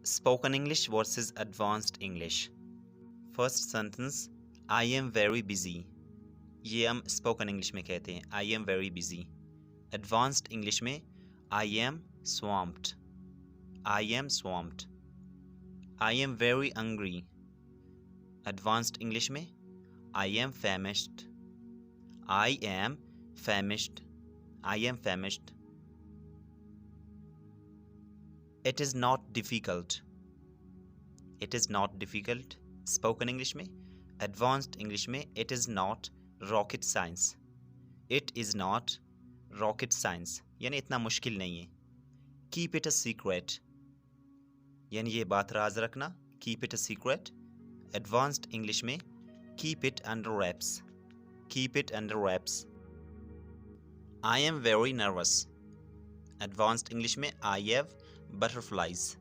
Spoken English versus Advanced English. First sentence, I am very busy. یہ ہم spoken English میں کہتے ہیں I am very busy. Advanced English میں I am swamped. I am swamped. I am very hungry. Advanced English میں I am famished. I am famished. I am famished. It is not difficult. It is not difficult. Spoken English میں Advanced English میں it is not rocket science. It is not rocket science. یعنی اتنا مشکل نہیں ہے. Keep it a secret. یعنی یہ بات راز رکھنا. Keep it a secret. Advanced English میں keep it under wraps. Keep it under wraps. I am very nervous. Advanced English میں I have butterflies.